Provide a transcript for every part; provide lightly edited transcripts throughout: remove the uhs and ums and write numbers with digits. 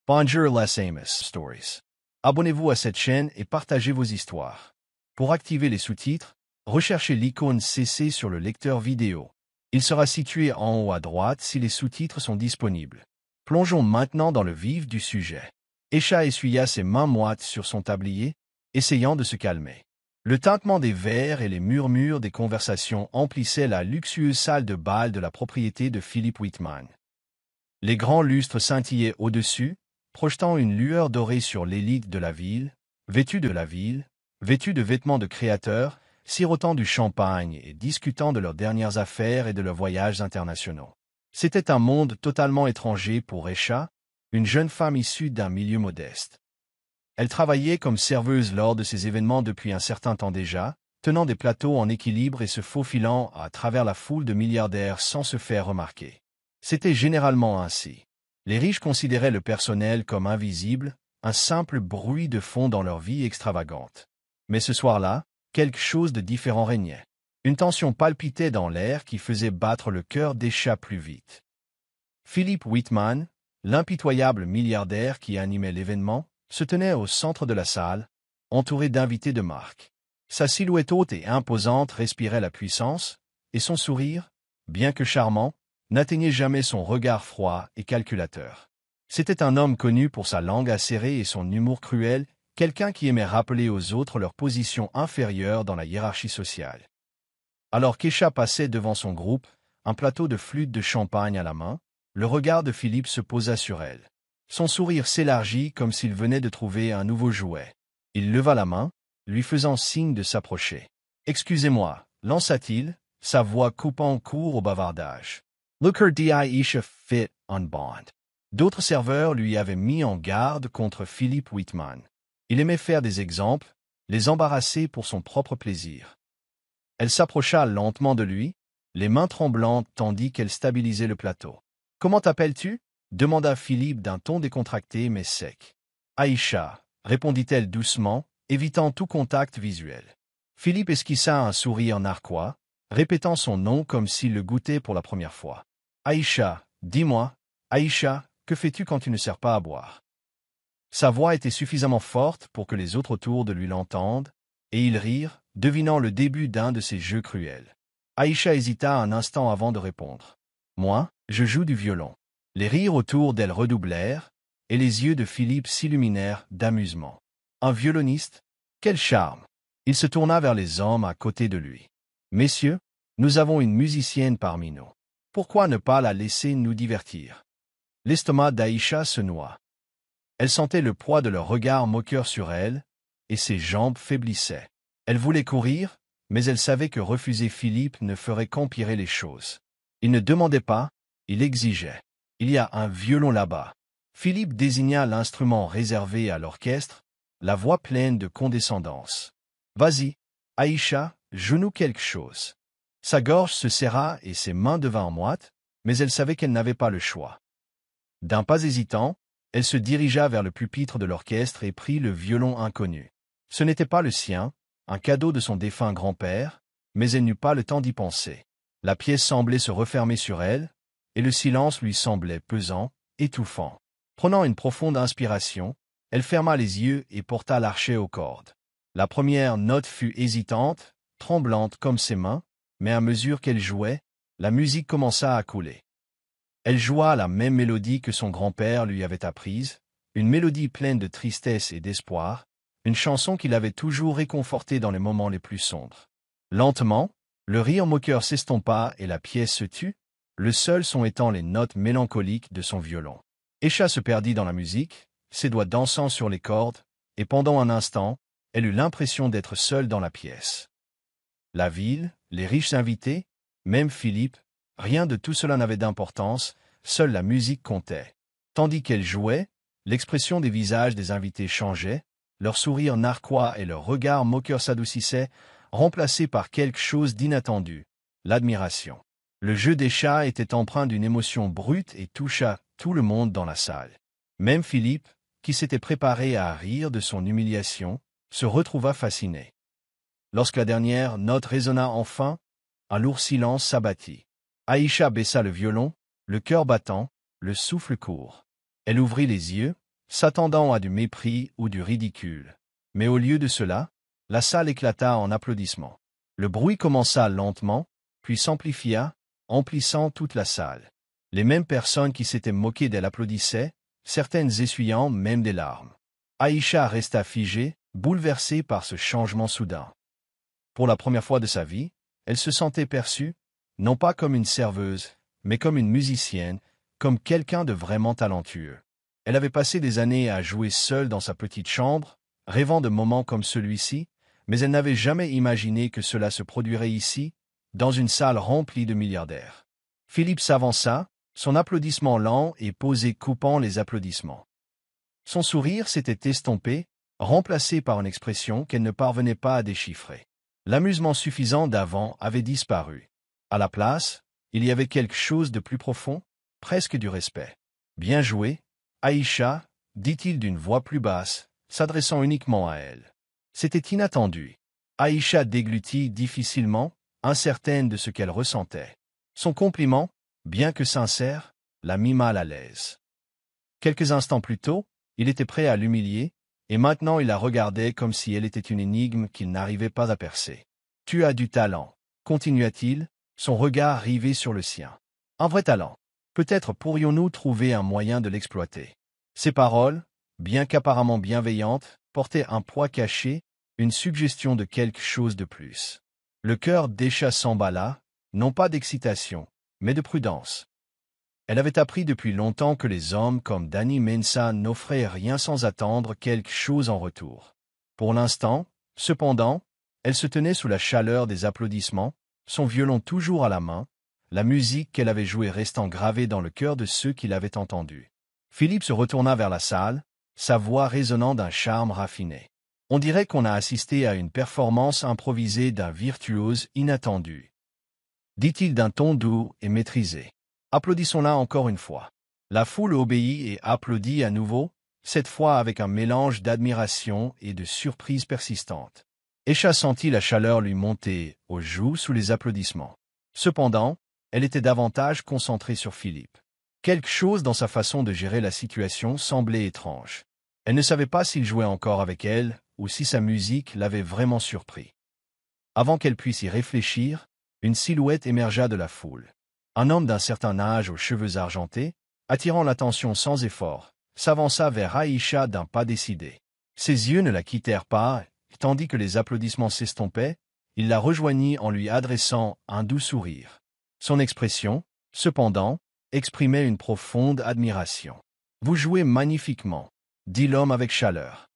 Bonjour les Amos Stories. Abonnez-vous à cette chaîne et partagez vos histoires. Pour activer les sous-titres, recherchez l'icône CC sur le lecteur vidéo. Il sera situé en haut à droite si les sous-titres sont disponibles. Plongeons maintenant dans le vif du sujet. Aïcha essuya ses mains moites sur son tablier, essayant de se calmer. Le tintement des verres et les murmures des conversations emplissaient la luxueuse salle de bal de la propriété de Philip Whitman. Les grands lustres scintillaient au-dessus, projetant une lueur dorée sur l'élite de la ville, vêtue de vêtements de créateurs, sirotant du champagne et discutant de leurs dernières affaires et de leurs voyages internationaux. C'était un monde totalement étranger pour Aïcha, une jeune femme issue d'un milieu modeste. Elle travaillait comme serveuse lors de ces événements depuis un certain temps déjà, tenant des plateaux en équilibre et se faufilant à travers la foule de milliardaires sans se faire remarquer. C'était généralement ainsi. Les riches considéraient le personnel comme invisible, un simple bruit de fond dans leur vie extravagante. Mais ce soir-là, quelque chose de différent régnait. Une tension palpitait dans l'air qui faisait battre le cœur d'Aïcha plus vite. Philip Whitman, l'impitoyable milliardaire qui animait l'événement, se tenait au centre de la salle, entouré d'invités de marque. Sa silhouette haute et imposante respirait la puissance, et son sourire, bien que charmant, n'atteignait jamais son regard froid et calculateur. C'était un homme connu pour sa langue acérée et son humour cruel, quelqu'un qui aimait rappeler aux autres leur position inférieure dans la hiérarchie sociale. Alors qu'Aïcha passait devant son groupe, un plateau de flûte de champagne à la main, le regard de Philippe se posa sur elle. Son sourire s'élargit comme s'il venait de trouver un nouveau jouet. Il leva la main, lui faisant signe de s'approcher. « Excusez-moi » lança-t-il, sa voix coupant court au bavardage. « Look her Aïcha fit on bond. » D'autres serveurs lui avaient mis en garde contre Philip Whitman. Il aimait faire des exemples, les embarrasser pour son propre plaisir. Elle s'approcha lentement de lui, les mains tremblantes tandis qu'elle stabilisait le plateau. « Comment t'appelles-tu » demanda Philippe d'un ton décontracté mais sec. « Aïcha » répondit-elle doucement, évitant tout contact visuel. Philippe esquissa un sourire narquois, répétant son nom comme s'il le goûtait pour la première fois. « Aïcha, dis-moi, Aïcha, que fais-tu quand tu ne sers pas à boire ?» Sa voix était suffisamment forte pour que les autres autour de lui l'entendent, et ils rirent, devinant le début d'un de ces jeux cruels. Aïcha hésita un instant avant de répondre. « Moi, je joue du violon. » Les rires autour d'elle redoublèrent, et les yeux de Philippe s'illuminèrent d'amusement. Un violoniste? Quel charme! Il se tourna vers les hommes à côté de lui. « Messieurs, nous avons une musicienne parmi nous. Pourquoi ne pas la laisser nous divertir ?» L'estomac d'Aïcha se noua. Elle sentait le poids de leur regard moqueur sur elle, et ses jambes faiblissaient. Elle voulait courir, mais elle savait que refuser Philippe ne ferait qu'empirer les choses. Il ne demandait pas, il exigeait. « Il y a un violon là-bas. » Philippe désigna l'instrument réservé à l'orchestre, la voix pleine de condescendance. « Vas-y, Aïcha, joue-nous quelque chose. » Sa gorge se serra et ses mains devinrent moites, mais elle savait qu'elle n'avait pas le choix. D'un pas hésitant, elle se dirigea vers le pupitre de l'orchestre et prit le violon inconnu. Ce n'était pas le sien, un cadeau de son défunt grand-père, mais elle n'eut pas le temps d'y penser. La pièce semblait se refermer sur elle, et le silence lui semblait pesant, étouffant. Prenant une profonde inspiration, elle ferma les yeux et porta l'archet aux cordes. La première note fut hésitante, tremblante comme ses mains, mais à mesure qu'elle jouait, la musique commença à couler. Elle joua la même mélodie que son grand-père lui avait apprise, une mélodie pleine de tristesse et d'espoir, une chanson qui l'avait toujours réconforté dans les moments les plus sombres. Lentement, le rire moqueur s'estompa et la pièce se tut, le seul son étant les notes mélancoliques de son violon. Aïcha se perdit dans la musique, ses doigts dansant sur les cordes, et pendant un instant, elle eut l'impression d'être seule dans la pièce. La ville, les riches invités, même Philippe, rien de tout cela n'avait d'importance, seule la musique comptait. Tandis qu'elle jouait, l'expression des visages des invités changeait, leur sourire narquois et leur regard moqueur s'adoucissaient, remplacés par quelque chose d'inattendu, l'admiration. Le jeu d'Aïcha était empreint d'une émotion brute et toucha tout le monde dans la salle. Même Philippe, qui s'était préparé à rire de son humiliation, se retrouva fasciné. Lorsque la dernière note résonna enfin, un lourd silence s'abattit. Aïcha baissa le violon, le cœur battant, le souffle court. Elle ouvrit les yeux, s'attendant à du mépris ou du ridicule. Mais au lieu de cela, la salle éclata en applaudissements. Le bruit commença lentement, puis s'amplifia, emplissant toute la salle. Les mêmes personnes qui s'étaient moquées d'elle applaudissaient, certaines essuyant même des larmes. Aïcha resta figée, bouleversée par ce changement soudain. Pour la première fois de sa vie, elle se sentait perçue, non pas comme une serveuse, mais comme une musicienne, comme quelqu'un de vraiment talentueux. Elle avait passé des années à jouer seule dans sa petite chambre, rêvant de moments comme celui-ci, mais elle n'avait jamais imaginé que cela se produirait ici, dans une salle remplie de milliardaires. Philippe s'avança, son applaudissement lent et posé coupant les applaudissements. Son sourire s'était estompé, remplacé par une expression qu'elle ne parvenait pas à déchiffrer. L'amusement suffisant d'avant avait disparu. À la place, il y avait quelque chose de plus profond, presque du respect. « Bien joué, Aïcha », dit-il d'une voix plus basse, s'adressant uniquement à elle. C'était inattendu. Aïcha déglutit difficilement, incertaine de ce qu'elle ressentait. Son compliment, bien que sincère, la mit mal à l'aise. Quelques instants plus tôt, il était prêt à l'humilier, et maintenant il la regardait comme si elle était une énigme qu'il n'arrivait pas à percer. « Tu as du talent », continua-t-il, son regard rivé sur le sien. « Un vrai talent. Peut-être pourrions-nous trouver un moyen de l'exploiter. » Ces paroles, bien qu'apparemment bienveillantes, portaient un poids caché, une suggestion de quelque chose de plus. Le cœur d'Aïcha s'emballa, non pas d'excitation, mais de prudence. Elle avait appris depuis longtemps que les hommes comme Danny Mensah n'offraient rien sans attendre quelque chose en retour. Pour l'instant, cependant, elle se tenait sous la chaleur des applaudissements, son violon toujours à la main, la musique qu'elle avait jouée restant gravée dans le cœur de ceux qui l'avaient entendue. Philippe se retourna vers la salle, sa voix résonnant d'un charme raffiné. On dirait qu'on a assisté à une performance improvisée d'un virtuose inattendu, dit-il d'un ton doux et maîtrisé. Applaudissons-la encore une fois. La foule obéit et applaudit à nouveau, cette fois avec un mélange d'admiration et de surprise persistante. Aïcha sentit la chaleur lui monter aux joues sous les applaudissements. Cependant, elle était davantage concentrée sur Philippe. Quelque chose dans sa façon de gérer la situation semblait étrange. Elle ne savait pas s'il jouait encore avec elle ou si sa musique l'avait vraiment surpris. Avant qu'elle puisse y réfléchir, une silhouette émergea de la foule. Un homme d'un certain âge aux cheveux argentés, attirant l'attention sans effort, s'avança vers Aïcha d'un pas décidé. Ses yeux ne la quittèrent pas, tandis que les applaudissements s'estompaient, il la rejoignit en lui adressant un doux sourire. Son expression, cependant, exprimait une profonde admiration. « Vous jouez magnifiquement », dit l'homme avec chaleur.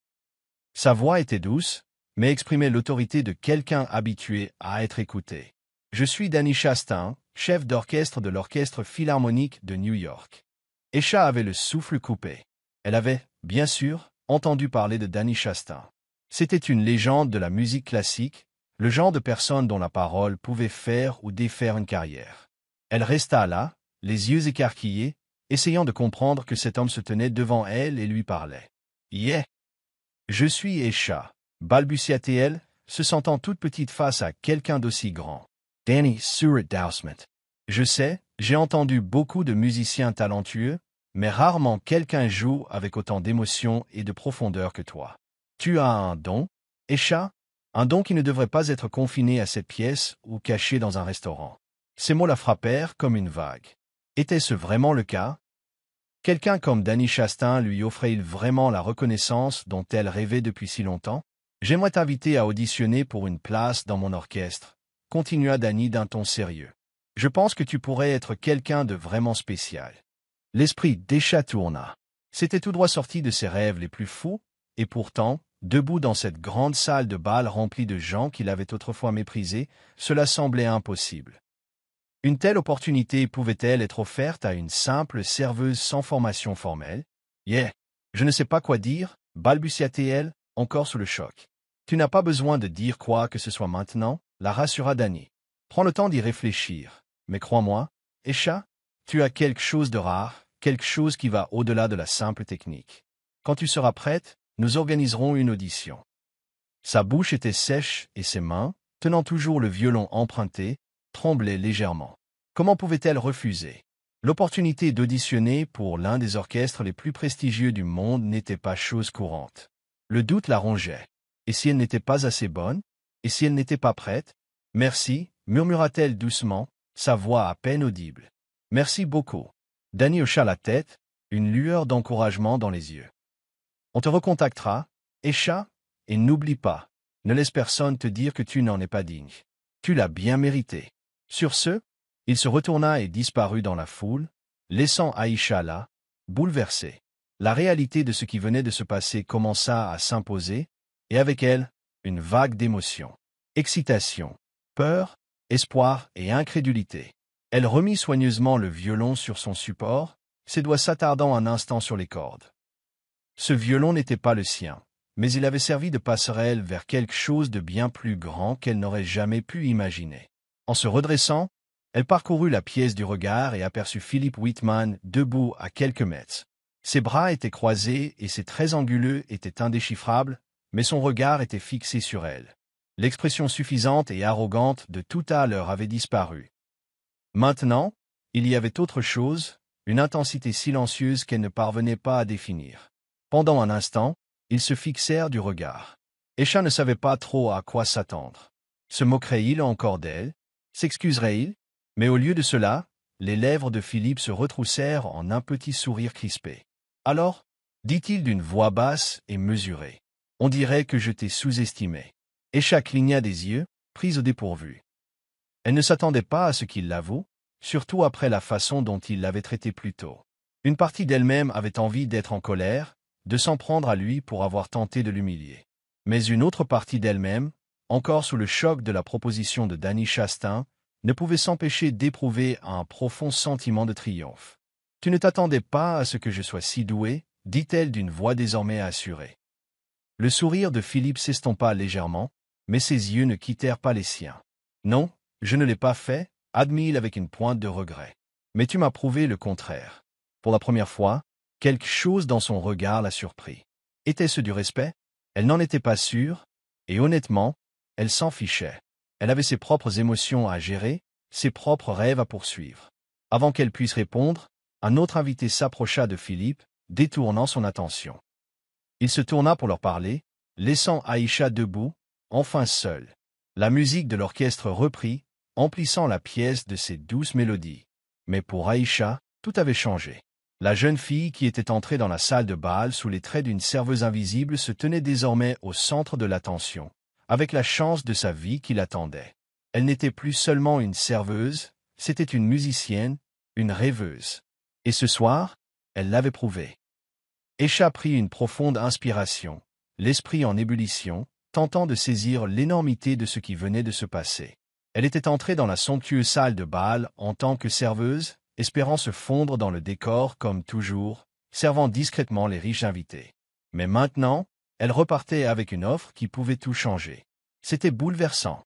Sa voix était douce, mais exprimait l'autorité de quelqu'un habitué à être écouté. « Je suis Danny Chastain, chef d'orchestre de l'Orchestre Philharmonique de New York. » Aïcha avait le souffle coupé. Elle avait, bien sûr, entendu parler de Danny Chastain. C'était une légende de la musique classique, le genre de personne dont la parole pouvait faire ou défaire une carrière. Elle resta là, les yeux écarquillés, essayant de comprendre que cet homme se tenait devant elle et lui parlait. « Yeah! Je suis Aïcha », balbutia-t-elle, se sentant toute petite face à quelqu'un d'aussi grand. « Danny Surratt Dousman. Je sais, j'ai entendu beaucoup de musiciens talentueux, mais rarement quelqu'un joue avec autant d'émotion et de profondeur que toi. Tu as un don, Aïcha, un don qui ne devrait pas être confiné à cette pièce ou caché dans un restaurant. » Ces mots la frappèrent comme une vague. Était-ce vraiment le cas? Quelqu'un comme Danny Chastain lui offrait-il vraiment la reconnaissance dont elle rêvait depuis si longtemps? « J'aimerais t'inviter à auditionner pour une place dans mon orchestre, » continua Danny d'un ton sérieux. « Je pense que tu pourrais être quelqu'un de vraiment spécial. » L'esprit d'Aïcha tourna. C'était tout droit sorti de ses rêves les plus fous, et pourtant, debout dans cette grande salle de bal remplie de gens qu'il avait autrefois méprisés, cela semblait impossible. Une telle opportunité pouvait-elle être offerte à une simple serveuse sans formation formelle? « Yeah, je ne sais pas quoi dire, » balbutia-t-elle, encore sous le choc. « Tu n'as pas besoin de dire quoi que ce soit maintenant, » la rassura Danny. « Prends le temps d'y réfléchir, mais crois-moi, Aïcha, tu as quelque chose de rare, quelque chose qui va au-delà de la simple technique. Quand tu seras prête, nous organiserons une audition. » Sa bouche était sèche et ses mains, tenant toujours le violon emprunté, tremblaient légèrement. Comment pouvait-elle refuser? L'opportunité d'auditionner pour l'un des orchestres les plus prestigieux du monde n'était pas chose courante. Le doute la rongeait. Et si elle n'était pas assez bonne? Et si elle n'était pas prête? Merci, murmura-t-elle doucement, sa voix à peine audible. Merci beaucoup. Danny hocha la tête, une lueur d'encouragement dans les yeux. On te recontactera, Esha, et n'oublie pas, ne laisse personne te dire que tu n'en es pas digne. Tu l'as bien mérité. Sur ce, il se retourna et disparut dans la foule, laissant Aïcha là, bouleversée. La réalité de ce qui venait de se passer commença à s'imposer, et avec elle, une vague d'émotions. Excitation, peur, espoir et incrédulité. Elle remit soigneusement le violon sur son support, ses doigts s'attardant un instant sur les cordes. Ce violon n'était pas le sien, mais il avait servi de passerelle vers quelque chose de bien plus grand qu'elle n'aurait jamais pu imaginer. En se redressant, elle parcourut la pièce du regard et aperçut Philippe Whitman debout à quelques mètres. Ses bras étaient croisés et ses traits anguleux étaient indéchiffrables, mais son regard était fixé sur elle. L'expression suffisante et arrogante de tout à l'heure avait disparu. Maintenant, il y avait autre chose, une intensité silencieuse qu'elle ne parvenait pas à définir. Pendant un instant, ils se fixèrent du regard. Esha ne savait pas trop à quoi s'attendre. Se moquerait-il encore d'elle? S'excuserait-il? Mais au lieu de cela, les lèvres de Philippe se retroussèrent en un petit sourire crispé. Alors, dit-il d'une voix basse et mesurée, on dirait que je t'ai sous-estimé. Esha cligna des yeux, prise au dépourvu. Elle ne s'attendait pas à ce qu'il l'avoue, surtout après la façon dont il l'avait traité plus tôt. Une partie d'elle-même avait envie d'être en colère, de s'en prendre à lui pour avoir tenté de l'humilier. Mais une autre partie d'elle-même, encore sous le choc de la proposition de Danny Chastain, ne pouvait s'empêcher d'éprouver un profond sentiment de triomphe. « Tu ne t'attendais pas à ce que je sois si doué ?» dit-elle d'une voix désormais assurée. Le sourire de Philippe s'estompa légèrement, mais ses yeux ne quittèrent pas les siens. « Non, je ne l'ai pas fait, » admit-il avec une pointe de regret. « Mais tu m'as prouvé le contraire. » Pour la première fois, quelque chose dans son regard la surprit. Était-ce du respect? Elle n'en était pas sûre, et honnêtement, elle s'en fichait. Elle avait ses propres émotions à gérer, ses propres rêves à poursuivre. Avant qu'elle puisse répondre, un autre invité s'approcha de Philippe, détournant son attention. Il se tourna pour leur parler, laissant Aïcha debout, enfin seule. La musique de l'orchestre reprit, emplissant la pièce de ses douces mélodies. Mais pour Aïcha, tout avait changé. La jeune fille qui était entrée dans la salle de bal sous les traits d'une serveuse invisible se tenait désormais au centre de l'attention, avec la chance de sa vie qui l'attendait. Elle n'était plus seulement une serveuse, c'était une musicienne, une rêveuse. Et ce soir, elle l'avait prouvé. Esha prit une profonde inspiration, l'esprit en ébullition, tentant de saisir l'énormité de ce qui venait de se passer. Elle était entrée dans la somptueuse salle de bal en tant que serveuse, espérant se fondre dans le décor comme toujours, servant discrètement les riches invités. Mais maintenant, elle repartait avec une offre qui pouvait tout changer. C'était bouleversant.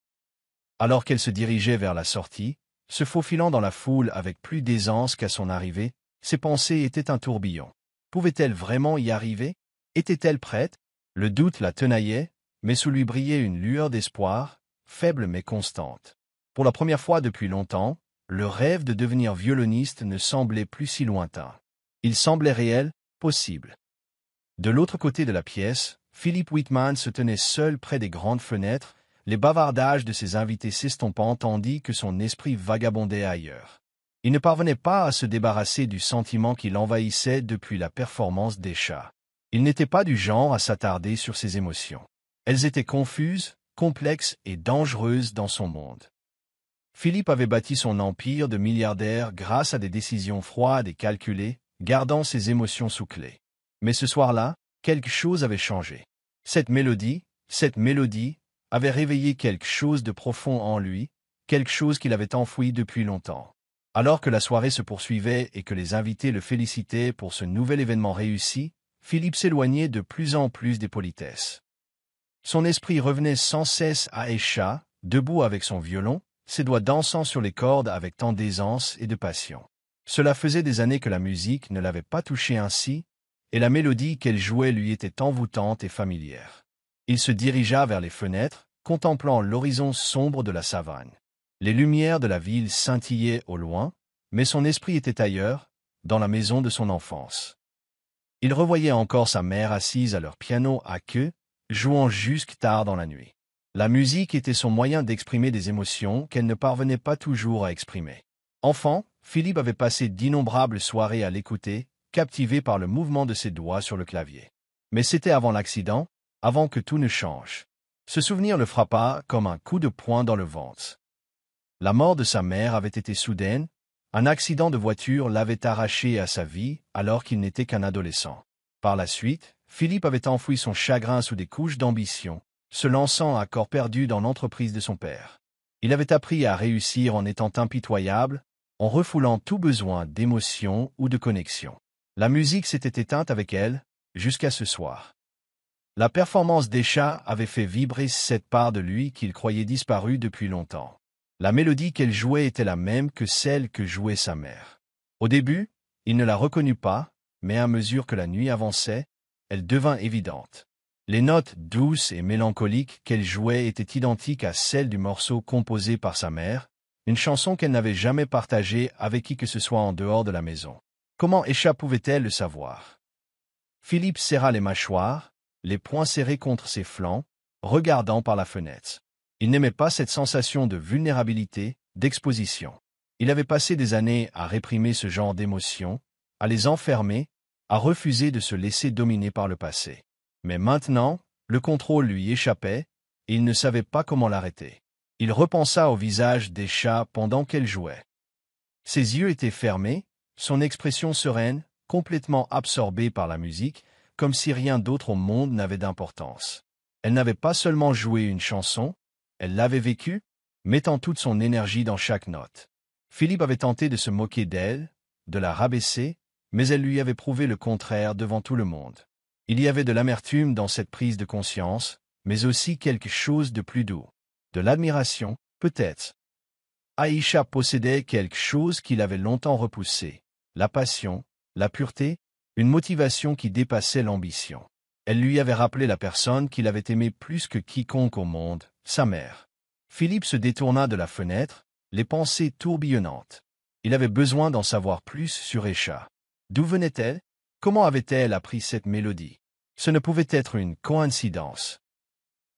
Alors qu'elle se dirigeait vers la sortie, se faufilant dans la foule avec plus d'aisance qu'à son arrivée, ses pensées étaient un tourbillon. Pouvait-elle vraiment y arriver? Était-elle prête? Le doute la tenaillait, mais sous lui brillait une lueur d'espoir, faible mais constante. Pour la première fois depuis longtemps, le rêve de devenir violoniste ne semblait plus si lointain. Il semblait réel, possible. De l'autre côté de la pièce, Philippe Whitman se tenait seul près des grandes fenêtres, les bavardages de ses invités s'estompant tandis que son esprit vagabondait ailleurs. Il ne parvenait pas à se débarrasser du sentiment qui l'envahissait depuis la performance d'Esha. Il n'était pas du genre à s'attarder sur ses émotions. Elles étaient confuses, complexes et dangereuses dans son monde. Philippe avait bâti son empire de milliardaire grâce à des décisions froides et calculées, gardant ses émotions sous clé. Mais ce soir-là, quelque chose avait changé. Cette mélodie, avait réveillé quelque chose de profond en lui, quelque chose qu'il avait enfoui depuis longtemps. Alors que la soirée se poursuivait et que les invités le félicitaient pour ce nouvel événement réussi, Philippe s'éloignait de plus en plus des politesses. Son esprit revenait sans cesse à Esha, debout avec son violon, ses doigts dansant sur les cordes avec tant d'aisance et de passion. Cela faisait des années que la musique ne l'avait pas touché ainsi, et la mélodie qu'elle jouait lui était envoûtante et familière. Il se dirigea vers les fenêtres, contemplant l'horizon sombre de la savane. Les lumières de la ville scintillaient au loin, mais son esprit était ailleurs, dans la maison de son enfance. Il revoyait encore sa mère assise à leur piano à queue, jouant jusque tard dans la nuit. La musique était son moyen d'exprimer des émotions qu'elle ne parvenait pas toujours à exprimer. Enfant, Philippe avait passé d'innombrables soirées à l'écouter, captivé par le mouvement de ses doigts sur le clavier. Mais c'était avant l'accident, avant que tout ne change. Ce souvenir le frappa comme un coup de poing dans le ventre. La mort de sa mère avait été soudaine, un accident de voiture l'avait arraché à sa vie alors qu'il n'était qu'un adolescent. Par la suite, Philippe avait enfoui son chagrin sous des couches d'ambition, se lançant à corps perdu dans l'entreprise de son père. Il avait appris à réussir en étant impitoyable, en refoulant tout besoin d'émotion ou de connexion. La musique s'était éteinte avec elle, jusqu'à ce soir. La performance d'Esha avait fait vibrer cette part de lui qu'il croyait disparue depuis longtemps. La mélodie qu'elle jouait était la même que celle que jouait sa mère. Au début, il ne la reconnut pas, mais à mesure que la nuit avançait, elle devint évidente. Les notes douces et mélancoliques qu'elle jouait étaient identiques à celles du morceau composé par sa mère, une chanson qu'elle n'avait jamais partagée avec qui que ce soit en dehors de la maison. Comment Esha pouvait-elle le savoir? Philippe serra les mâchoires, les poings serrés contre ses flancs, regardant par la fenêtre. Il n'aimait pas cette sensation de vulnérabilité, d'exposition. Il avait passé des années à réprimer ce genre d'émotions, à les enfermer, à refuser de se laisser dominer par le passé. Mais maintenant, le contrôle lui échappait, et il ne savait pas comment l'arrêter. Il repensa au visage d'Esha pendant qu'elle jouait. Ses yeux étaient fermés, son expression sereine, complètement absorbée par la musique, comme si rien d'autre au monde n'avait d'importance. Elle n'avait pas seulement joué une chanson, elle l'avait vécue, mettant toute son énergie dans chaque note. Philippe avait tenté de se moquer d'elle, de la rabaisser, mais elle lui avait prouvé le contraire devant tout le monde. Il y avait de l'amertume dans cette prise de conscience, mais aussi quelque chose de plus doux. De l'admiration, peut-être. Aïcha possédait quelque chose qu'il avait longtemps repoussé, la passion, la pureté, une motivation qui dépassait l'ambition. Elle lui avait rappelé la personne qu'il avait aimée plus que quiconque au monde, sa mère. Philippe se détourna de la fenêtre, les pensées tourbillonnantes. Il avait besoin d'en savoir plus sur Esha. D'où venait-elle? Comment avait-elle appris cette mélodie? Ce ne pouvait être une coïncidence.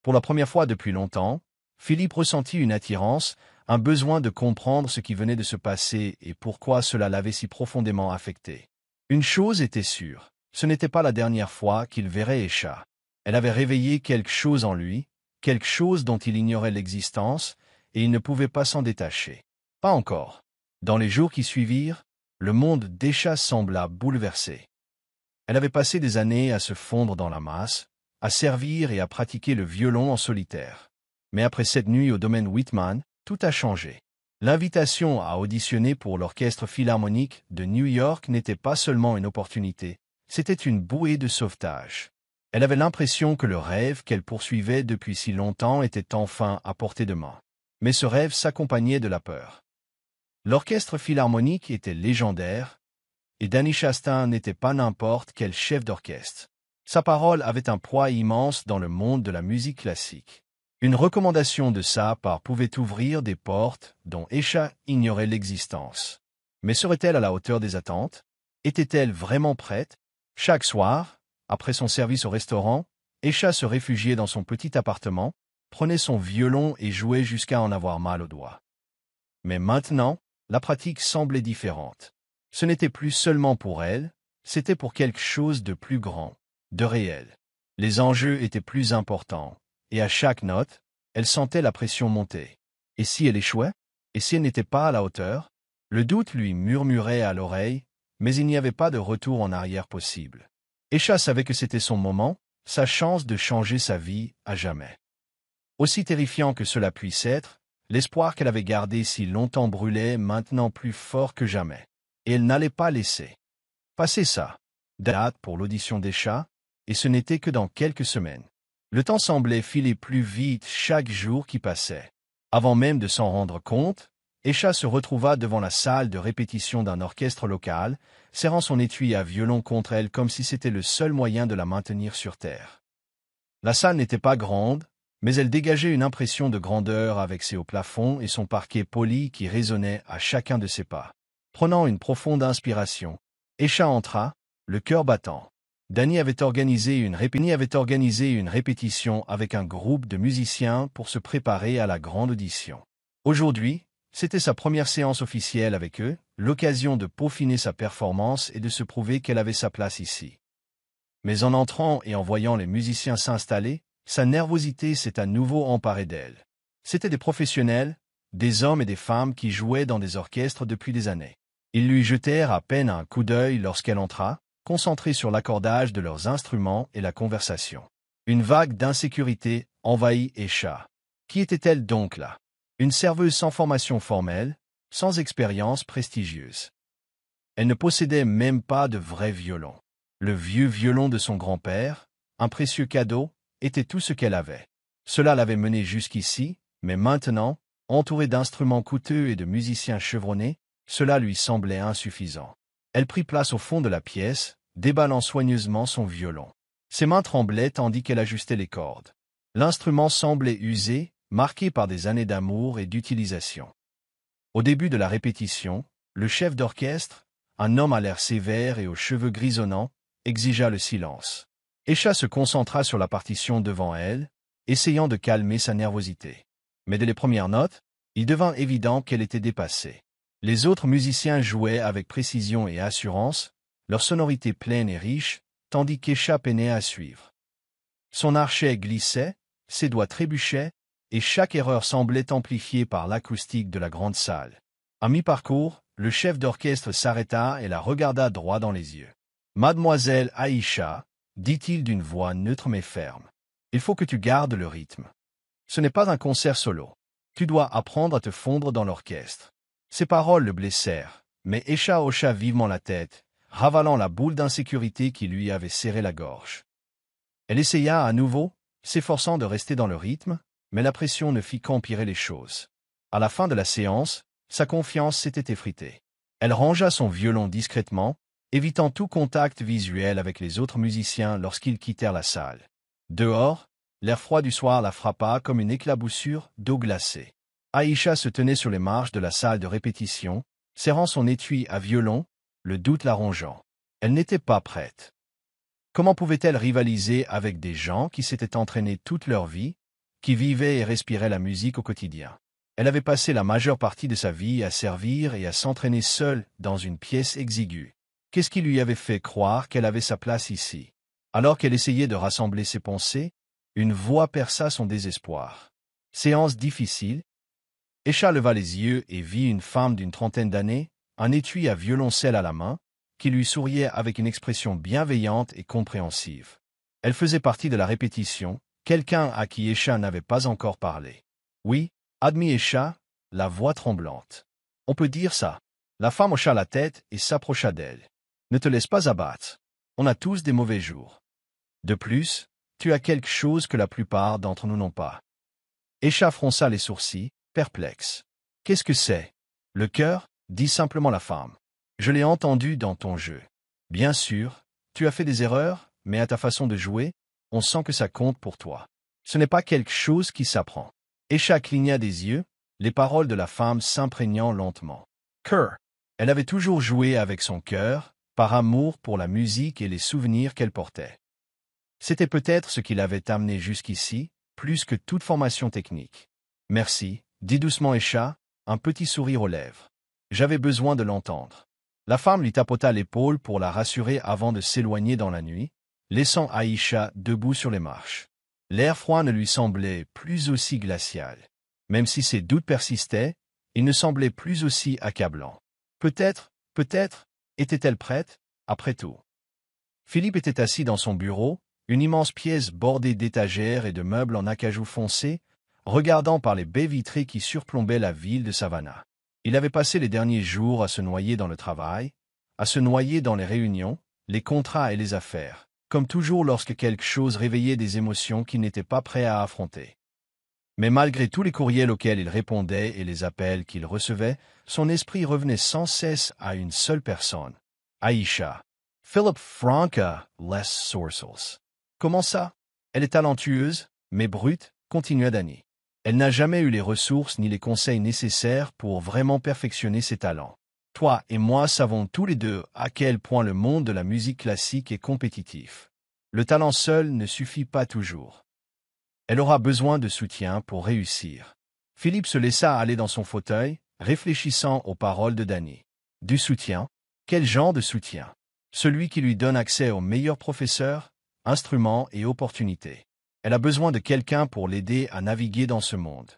Pour la première fois depuis longtemps, Philippe ressentit une attirance, un besoin de comprendre ce qui venait de se passer et pourquoi cela l'avait si profondément affecté. Une chose était sûre, ce n'était pas la dernière fois qu'il verrait Esha. Elle avait réveillé quelque chose en lui, quelque chose dont il ignorait l'existence, et il ne pouvait pas s'en détacher. Pas encore. Dans les jours qui suivirent, le monde d'Esha sembla bouleversé. Elle avait passé des années à se fondre dans la masse, à servir et à pratiquer le violon en solitaire. Mais après cette nuit au domaine Whitman, tout a changé. L'invitation à auditionner pour l'Orchestre Philharmonique de New York n'était pas seulement une opportunité, c'était une bouée de sauvetage. Elle avait l'impression que le rêve qu'elle poursuivait depuis si longtemps était enfin à portée de main. Mais ce rêve s'accompagnait de la peur. L'Orchestre Philharmonique était légendaire, et Danny Chastain n'était pas n'importe quel chef d'orchestre. Sa parole avait un poids immense dans le monde de la musique classique. Une recommandation de sa part pouvait ouvrir des portes dont Esha ignorait l'existence. Mais serait-elle à la hauteur des attentes? Était-elle vraiment prête? Chaque soir, après son service au restaurant, Esha se réfugiait dans son petit appartement, prenait son violon et jouait jusqu'à en avoir mal aux doigts. Mais maintenant, la pratique semblait différente. Ce n'était plus seulement pour elle, c'était pour quelque chose de plus grand, de réel. Les enjeux étaient plus importants, et à chaque note, elle sentait la pression monter. Et si elle échouait? Et si elle n'était pas à la hauteur? Le doute lui murmurait à l'oreille, mais il n'y avait pas de retour en arrière possible. Esha savait que c'était son moment, sa chance de changer sa vie à jamais. Aussi terrifiant que cela puisse être, l'espoir qu'elle avait gardé si longtemps brûlait maintenant plus fort que jamais. Et elle n'allait pas laisser passer ça. Date pour l'audition d'Esha, et ce n'était que dans quelques semaines. Le temps semblait filer plus vite chaque jour qui passait. Avant même de s'en rendre compte, Esha se retrouva devant la salle de répétition d'un orchestre local, serrant son étui à violon contre elle comme si c'était le seul moyen de la maintenir sur terre. La salle n'était pas grande, mais elle dégageait une impression de grandeur avec ses hauts plafonds et son parquet poli qui résonnait à chacun de ses pas. Prenant une profonde inspiration, Esha entra, le cœur battant. Danny avait organisé une répétition avec un groupe de musiciens pour se préparer à la grande audition. Aujourd'hui, c'était sa première séance officielle avec eux, l'occasion de peaufiner sa performance et de se prouver qu'elle avait sa place ici. Mais en entrant et en voyant les musiciens s'installer, sa nervosité s'est à nouveau emparée d'elle. C'étaient des professionnels, des hommes et des femmes qui jouaient dans des orchestres depuis des années. Ils lui jetèrent à peine un coup d'œil lorsqu'elle entra, concentrée sur l'accordage de leurs instruments et la conversation. Une vague d'insécurité envahit Esha. Qui était-elle donc là? Une serveuse sans formation formelle, sans expérience prestigieuse. Elle ne possédait même pas de vrai violon. Le vieux violon de son grand-père, un précieux cadeau, était tout ce qu'elle avait. Cela l'avait menée jusqu'ici, mais maintenant, entourée d'instruments coûteux et de musiciens chevronnés, cela lui semblait insuffisant. Elle prit place au fond de la pièce, déballant soigneusement son violon. Ses mains tremblaient tandis qu'elle ajustait les cordes. L'instrument semblait usé, marqué par des années d'amour et d'utilisation. Au début de la répétition, le chef d'orchestre, un homme à l'air sévère et aux cheveux grisonnants, exigea le silence. Esha se concentra sur la partition devant elle, essayant de calmer sa nervosité. Mais dès les premières notes, il devint évident qu'elle était dépassée. Les autres musiciens jouaient avec précision et assurance, leur sonorité pleine et riche, tandis qu'Esha peinait à suivre. Son archet glissait, ses doigts trébuchaient, et chaque erreur semblait amplifiée par l'acoustique de la grande salle. À mi-parcours, le chef d'orchestre s'arrêta et la regarda droit dans les yeux. « Mademoiselle Aïcha, dit-il d'une voix neutre mais ferme, il faut que tu gardes le rythme. Ce n'est pas un concert solo. Tu dois apprendre à te fondre dans l'orchestre. » Ces paroles le blessèrent, mais Esha hocha vivement la tête, ravalant la boule d'insécurité qui lui avait serré la gorge. Elle essaya à nouveau, s'efforçant de rester dans le rythme, mais la pression ne fit qu'empirer les choses. À la fin de la séance, sa confiance s'était effritée. Elle rangea son violon discrètement, évitant tout contact visuel avec les autres musiciens lorsqu'ils quittèrent la salle. Dehors, l'air froid du soir la frappa comme une éclaboussure d'eau glacée. Aïcha se tenait sur les marches de la salle de répétition, serrant son étui à violon, le doute la rongeant. Elle n'était pas prête. Comment pouvait-elle rivaliser avec des gens qui s'étaient entraînés toute leur vie, qui vivaient et respiraient la musique au quotidien? Elle avait passé la majeure partie de sa vie à servir et à s'entraîner seule dans une pièce exiguë. Qu'est-ce qui lui avait fait croire qu'elle avait sa place ici? Alors qu'elle essayait de rassembler ses pensées, une voix perça son désespoir. Séance difficile. Esha leva les yeux et vit une femme d'une trentaine d'années, un étui à violoncelle à la main, qui lui souriait avec une expression bienveillante et compréhensive. Elle faisait partie de la répétition, quelqu'un à qui Esha n'avait pas encore parlé. Oui, admit Esha, la voix tremblante. On peut dire ça. La femme hocha la tête et s'approcha d'elle. Ne te laisse pas abattre. On a tous des mauvais jours. De plus, tu as quelque chose que la plupart d'entre nous n'ont pas. Esha fronça les sourcils, perplexe. Qu'est-ce que c'est? Le cœur, dit simplement la femme. Je l'ai entendu dans ton jeu. Bien sûr, tu as fait des erreurs, mais à ta façon de jouer, on sent que ça compte pour toi. Ce n'est pas quelque chose qui s'apprend. Esha cligna des yeux, les paroles de la femme s'imprégnant lentement. Cœur. Elle avait toujours joué avec son cœur, par amour pour la musique et les souvenirs qu'elle portait. C'était peut-être ce qui l'avait amenée jusqu'ici, plus que toute formation technique. Merci, dit doucement Esha, un petit sourire aux lèvres. J'avais besoin de l'entendre. La femme lui tapota l'épaule pour la rassurer avant de s'éloigner dans la nuit, laissant Aïcha debout sur les marches. L'air froid ne lui semblait plus aussi glacial. Même si ses doutes persistaient, il ne semblait plus aussi accablant. Peut-être, était-elle prête, après tout. Philippe était assis dans son bureau, une immense pièce bordée d'étagères et de meubles en acajou foncé, regardant par les baies vitrées qui surplombaient la ville de Savannah. Il avait passé les derniers jours à se noyer dans le travail, à se noyer dans les réunions, les contrats et les affaires, comme toujours lorsque quelque chose réveillait des émotions qu'il n'était pas prêt à affronter. Mais malgré tous les courriels auxquels il répondait et les appels qu'il recevait, son esprit revenait sans cesse à une seule personne, Aïcha. Philip Franca, less Sourcels. Comment ça? Elle est talentueuse, mais brute, continua Danny. Elle n'a jamais eu les ressources ni les conseils nécessaires pour vraiment perfectionner ses talents. Toi et moi savons tous les deux à quel point le monde de la musique classique est compétitif. Le talent seul ne suffit pas toujours. Elle aura besoin de soutien pour réussir. Philippe se laissa aller dans son fauteuil, réfléchissant aux paroles de Danny. Du soutien? Quel genre de soutien? Celui qui lui donne accès aux meilleurs professeurs, instruments et opportunités. Elle a besoin de quelqu'un pour l'aider à naviguer dans ce monde.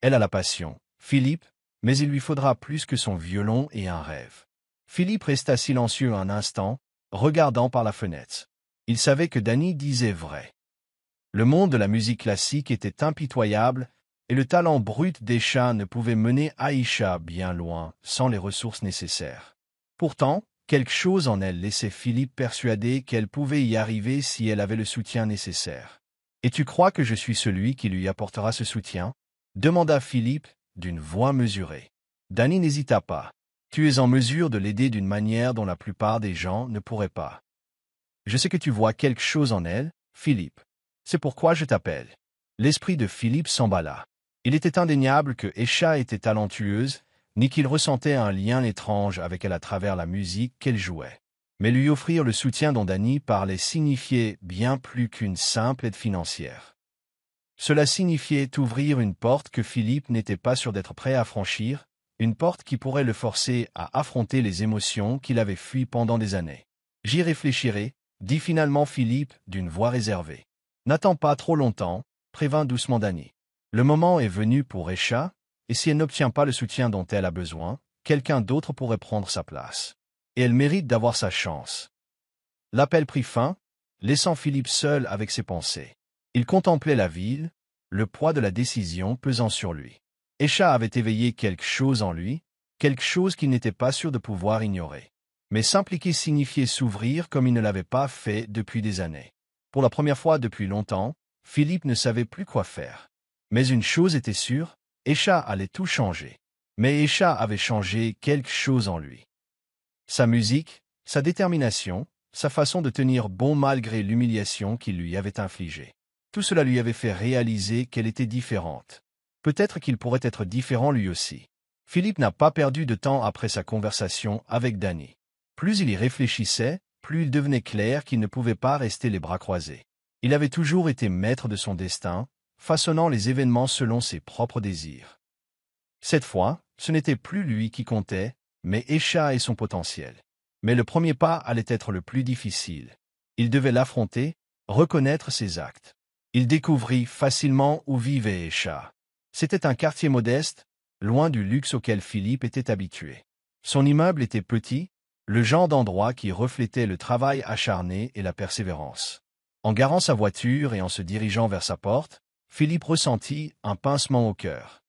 Elle a la passion, Philippe, mais il lui faudra plus que son violon et un rêve. Philippe resta silencieux un instant, regardant par la fenêtre. Il savait que Danny disait vrai. Le monde de la musique classique était impitoyable, et le talent brut d'Esha ne pouvait mener Aïcha bien loin, sans les ressources nécessaires. Pourtant, quelque chose en elle laissait Philippe persuadé qu'elle pouvait y arriver si elle avait le soutien nécessaire. « Et tu crois que je suis celui qui lui apportera ce soutien ?» demanda Philippe, d'une voix mesurée. Danny n'hésita pas. « Tu es en mesure de l'aider d'une manière dont la plupart des gens ne pourraient pas. Je sais que tu vois quelque chose en elle, Philippe. C'est pourquoi je t'appelle. » L'esprit de Philippe s'emballa. Il était indéniable que Esha était talentueuse, ni qu'il ressentait un lien étrange avec elle à travers la musique qu'elle jouait. Mais lui offrir le soutien dont Danny parlait signifiait bien plus qu'une simple aide financière. Cela signifiait ouvrir une porte que Philippe n'était pas sûr d'être prêt à franchir, une porte qui pourrait le forcer à affronter les émotions qu'il avait fuies pendant des années. « J'y réfléchirai, » dit finalement Philippe d'une voix réservée. « N'attends pas trop longtemps, » prévint doucement Danny. Le moment est venu pour Esha, et si elle n'obtient pas le soutien dont elle a besoin, quelqu'un d'autre pourrait prendre sa place. Et elle mérite d'avoir sa chance. L'appel prit fin, laissant Philippe seul avec ses pensées. Il contemplait la ville, le poids de la décision pesant sur lui. Esha avait éveillé quelque chose en lui, quelque chose qu'il n'était pas sûr de pouvoir ignorer. Mais s'impliquer signifiait s'ouvrir comme il ne l'avait pas fait depuis des années. Pour la première fois depuis longtemps, Philippe ne savait plus quoi faire. Mais une chose était sûre, Esha allait tout changer. Mais Esha avait changé quelque chose en lui. Sa musique, sa détermination, sa façon de tenir bon malgré l'humiliation qu'il lui avait infligée. Tout cela lui avait fait réaliser qu'elle était différente. Peut-être qu'il pourrait être différent lui aussi. Philippe n'a pas perdu de temps après sa conversation avec Danny. Plus il y réfléchissait, plus il devenait clair qu'il ne pouvait pas rester les bras croisés. Il avait toujours été maître de son destin, façonnant les événements selon ses propres désirs. Cette fois, ce n'était plus lui qui comptait, mais Esha et son potentiel. Mais le premier pas allait être le plus difficile. Il devait l'affronter, reconnaître ses actes. Il découvrit facilement où vivait Esha. C'était un quartier modeste, loin du luxe auquel Philippe était habitué. Son immeuble était petit, le genre d'endroit qui reflétait le travail acharné et la persévérance. En garant sa voiture et en se dirigeant vers sa porte, Philippe ressentit un pincement au cœur.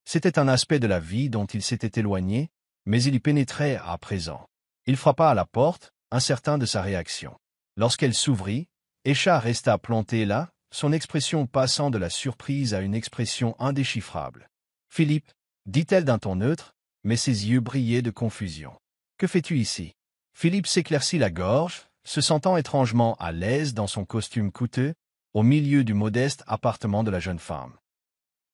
C'était un aspect de la vie dont il s'était éloigné, mais il y pénétrait à présent. Il frappa à la porte, incertain de sa réaction. Lorsqu'elle s'ouvrit, Esha resta planté là, son expression passant de la surprise à une expression indéchiffrable. « Philippe, » dit-elle d'un ton neutre, mais ses yeux brillaient de confusion. « Que fais-tu ici ?» Philippe s'éclaircit la gorge, se sentant étrangement à l'aise dans son costume coûteux, au milieu du modeste appartement de la jeune femme.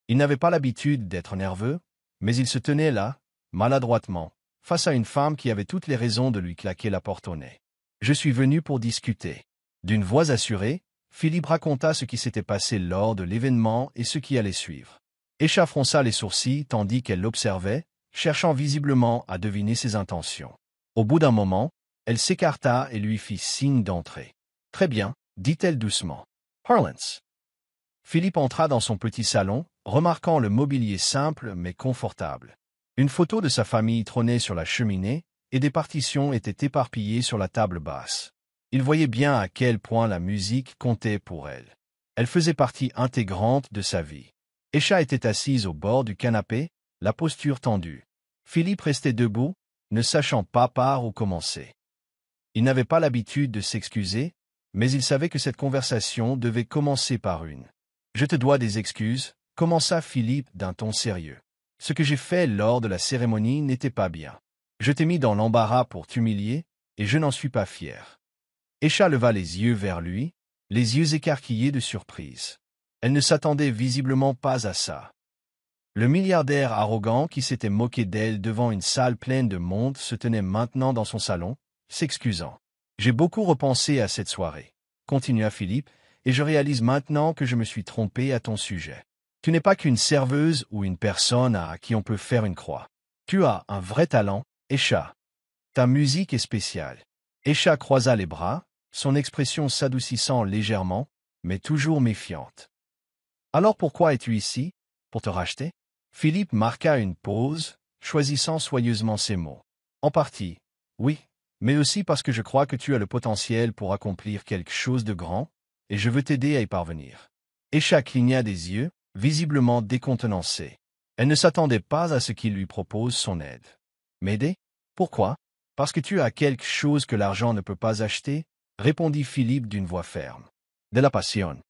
Il n'avait pas l'habitude d'être nerveux, mais il se tenait là, maladroitement, face à une femme qui avait toutes les raisons de lui claquer la porte au nez. « Je suis venu pour discuter. » D'une voix assurée, Philippe raconta ce qui s'était passé lors de l'événement et ce qui allait suivre. Esha fronça les sourcils tandis qu'elle l'observait, cherchant visiblement à deviner ses intentions. Au bout d'un moment, elle s'écarta et lui fit signe d'entrer. « Très bien, » dit-elle doucement. « Parlance. » Philippe entra dans son petit salon, remarquant le mobilier simple mais confortable. Une photo de sa famille trônait sur la cheminée, et des partitions étaient éparpillées sur la table basse. Il voyait bien à quel point la musique comptait pour elle. Elle faisait partie intégrante de sa vie. Esha était assise au bord du canapé, la posture tendue. Philippe restait debout, ne sachant pas par où commencer. Il n'avait pas l'habitude de s'excuser, mais il savait que cette conversation devait commencer par une. « Je te dois des excuses », commença Philippe d'un ton sérieux. « Ce que j'ai fait lors de la cérémonie n'était pas bien. Je t'ai mis dans l'embarras pour t'humilier, et je n'en suis pas fier. » Esha leva les yeux vers lui, les yeux écarquillés de surprise. Elle ne s'attendait visiblement pas à ça. Le milliardaire arrogant qui s'était moqué d'elle devant une salle pleine de monde se tenait maintenant dans son salon, s'excusant. J'ai beaucoup repensé à cette soirée, continua Philippe, et je réalise maintenant que je me suis trompé à ton sujet. Tu n'es pas qu'une serveuse ou une personne à qui on peut faire une croix. Tu as un vrai talent, Esha. Ta musique est spéciale. Esha croisa les bras, son expression s'adoucissant légèrement, mais toujours méfiante. Alors pourquoi es-tu ici? Pour te racheter? Philippe marqua une pause, choisissant soigneusement ses mots. En partie, oui, mais aussi parce que je crois que tu as le potentiel pour accomplir quelque chose de grand, et je veux t'aider à y parvenir. Esha cligna des yeux, visiblement décontenancée. Elle ne s'attendait pas à ce qu'il lui propose son aide. M'aider? Pourquoi? Parce que tu as quelque chose que l'argent ne peut pas acheter, répondit Philippe d'une voix ferme. De la passion.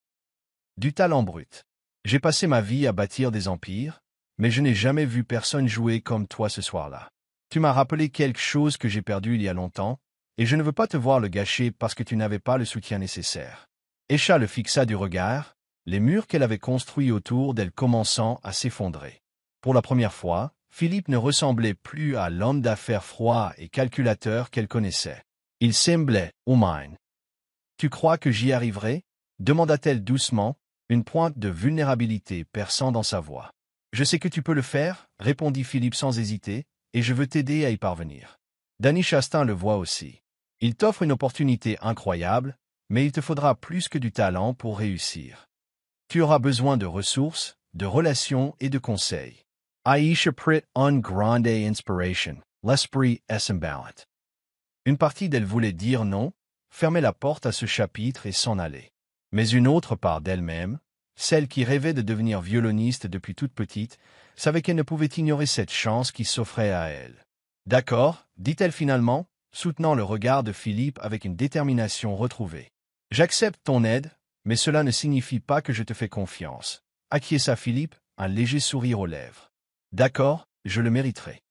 Du talent brut. J'ai passé ma vie à bâtir des empires, mais je n'ai jamais vu personne jouer comme toi ce soir-là. Tu m'as rappelé quelque chose que j'ai perdu il y a longtemps, et je ne veux pas te voir le gâcher parce que tu n'avais pas le soutien nécessaire. Esha le fixa du regard, les murs qu'elle avait construits autour d'elle commençant à s'effondrer. Pour la première fois, Philippe ne ressemblait plus à l'homme d'affaires froid et calculateur qu'elle connaissait. Il semblait humain. Tu crois que j'y arriverai? Demanda-t-elle doucement, une pointe de vulnérabilité perçant dans sa voix. Je sais que tu peux le faire, répondit Philippe sans hésiter, et je veux t'aider à y parvenir. Danny Chastain le voit aussi. Il t'offre une opportunité incroyable, mais il te faudra plus que du talent pour réussir. Tu auras besoin de ressources, de relations et de conseils. Aisha prit une grande inspiration, l'esprit est emballant. Une partie d'elle voulait dire non, fermer la porte à ce chapitre et s'en aller. Mais une autre part d'elle-même, celle qui rêvait de devenir violoniste depuis toute petite, savait qu'elle ne pouvait ignorer cette chance qui s'offrait à elle. D'accord, dit-elle finalement, soutenant le regard de Philippe avec une détermination retrouvée. J'accepte ton aide, mais cela ne signifie pas que je te fais confiance. Acquiesça Philippe, un léger sourire aux lèvres. D'accord, je le mériterai.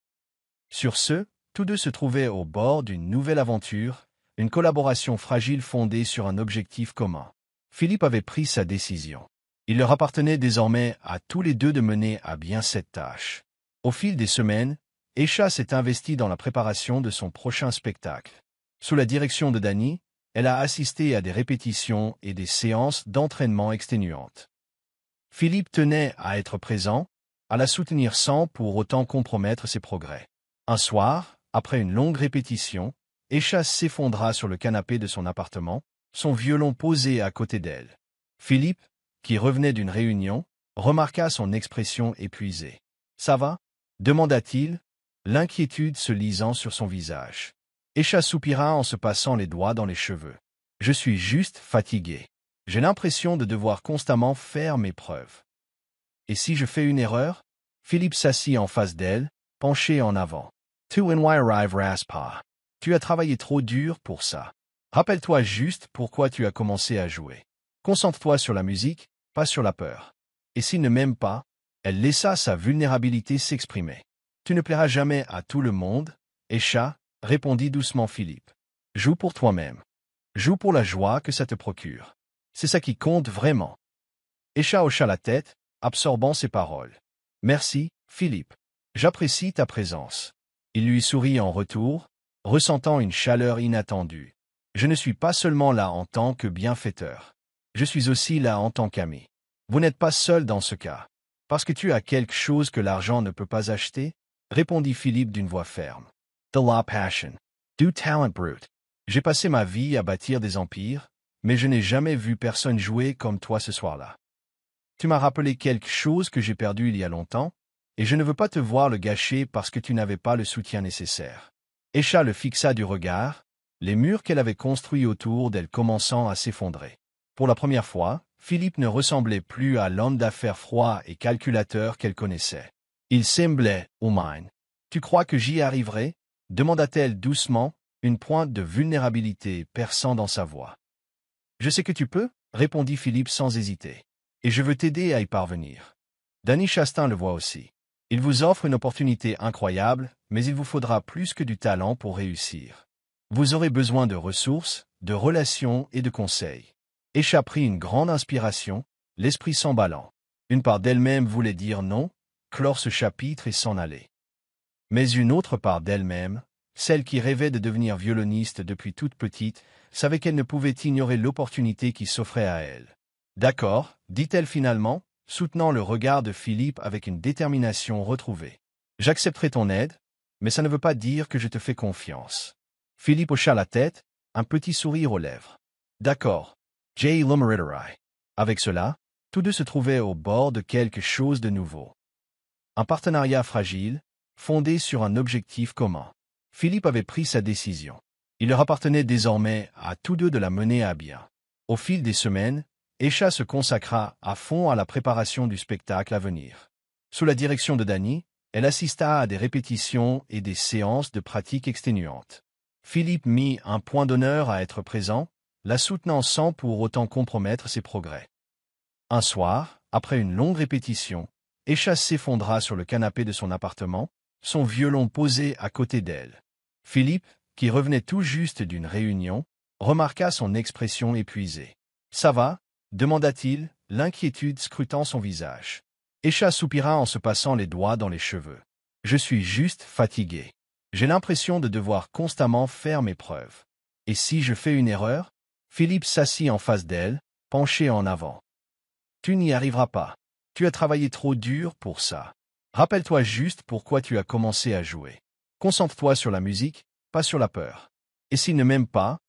Sur ce, tous deux se trouvaient au bord d'une nouvelle aventure, une collaboration fragile fondée sur un objectif commun. Philippe avait pris sa décision. Il leur appartenait désormais à tous les deux de mener à bien cette tâche. Au fil des semaines, Esha s'est investie dans la préparation de son prochain spectacle. Sous la direction de Danny, elle a assisté à des répétitions et des séances d'entraînement exténuantes. Philippe tenait à être présent, à la soutenir sans pour autant compromettre ses progrès. Un soir, après une longue répétition, Esha s'effondra sur le canapé de son appartement, son violon posé à côté d'elle. Philippe, qui revenait d'une réunion, remarqua son expression épuisée. « Ça va ?» demanda-t-il, l'inquiétude se lisant sur son visage. Esha soupira en se passant les doigts dans les cheveux. « Je suis juste fatigué. J'ai l'impression de devoir constamment faire mes preuves. » Et si je fais une erreur? Philippe s'assit en face d'elle, penché en avant. « Tu n'y arriveras pas. Tu as travaillé trop dur pour ça. Rappelle-toi juste pourquoi tu as commencé à jouer. Concentre-toi sur la musique, pas sur la peur. » Et s'il ne m'aime pas, elle laissa sa vulnérabilité s'exprimer. « Tu ne plairas jamais à tout le monde, Esha, répondit doucement Philippe. Joue pour toi-même. Joue pour la joie que ça te procure. C'est ça qui compte vraiment. » Esha hocha la tête, absorbant ses paroles. « Merci, Philippe. J'apprécie ta présence. » Il lui sourit en retour, ressentant une chaleur inattendue. « Je ne suis pas seulement là en tant que bienfaiteur. Je suis aussi là en tant qu'ami. Vous n'êtes pas seul dans ce cas. Parce que tu as quelque chose que l'argent ne peut pas acheter, répondit Philippe d'une voix ferme. De la passion. Du talent brut. J'ai passé ma vie à bâtir des empires, mais je n'ai jamais vu personne jouer comme toi ce soir-là. Tu m'as rappelé quelque chose que j'ai perdu il y a longtemps, et je ne veux pas te voir le gâcher parce que tu n'avais pas le soutien nécessaire. Esha le fixa du regard, les murs qu'elle avait construits autour d'elle commençant à s'effondrer. Pour la première fois, Philippe ne ressemblait plus à l'homme d'affaires froid et calculateur qu'elle connaissait. Il semblait humain. « Tu crois que j'y arriverai? Demanda-t-elle doucement, une pointe de vulnérabilité perçant dans sa voix. « Je sais que tu peux, répondit Philippe sans hésiter. Et je veux t'aider à y parvenir. Danny Chastain le voit aussi. Il vous offre une opportunité incroyable, mais il vous faudra plus que du talent pour réussir. Vous aurez besoin de ressources, de relations et de conseils. » Esha prit une grande inspiration, l'esprit s'emballant. Une part d'elle-même voulait dire non, clore ce chapitre et s'en aller. Mais une autre part d'elle-même, celle qui rêvait de devenir violoniste depuis toute petite, savait qu'elle ne pouvait ignorer l'opportunité qui s'offrait à elle. D'accord, dit-elle finalement, soutenant le regard de Philippe avec une détermination retrouvée. J'accepterai ton aide, mais ça ne veut pas dire que je te fais confiance. Philippe hocha la tête, un petit sourire aux lèvres. D'accord. Jay Lumeriderai. Avec cela, tous deux se trouvaient au bord de quelque chose de nouveau. Un partenariat fragile, fondé sur un objectif commun. Philippe avait pris sa décision. Il leur appartenait désormais à tous deux de la mener à bien. Au fil des semaines, Esha se consacra à fond à la préparation du spectacle à venir. Sous la direction de Danny, elle assista à des répétitions et des séances de pratique exténuantes. Philippe mit un point d'honneur à être présent, la soutenant sans pour autant compromettre ses progrès. Un soir, après une longue répétition, Esha s'effondra sur le canapé de son appartement, son violon posé à côté d'elle. Philippe, qui revenait tout juste d'une réunion, remarqua son expression épuisée. « Ça va ?» demanda-t-il, l'inquiétude scrutant son visage. Esha soupira en se passant les doigts dans les cheveux. « Je suis juste fatigué. J'ai l'impression de devoir constamment faire mes preuves. Et si je fais une erreur ?» Philippe s'assit en face d'elle, penché en avant. « Tu n'y arriveras pas. Tu as travaillé trop dur pour ça. Rappelle-toi juste pourquoi tu as commencé à jouer. Concentre-toi sur la musique, pas sur la peur. Et s'il ne m'aime pas,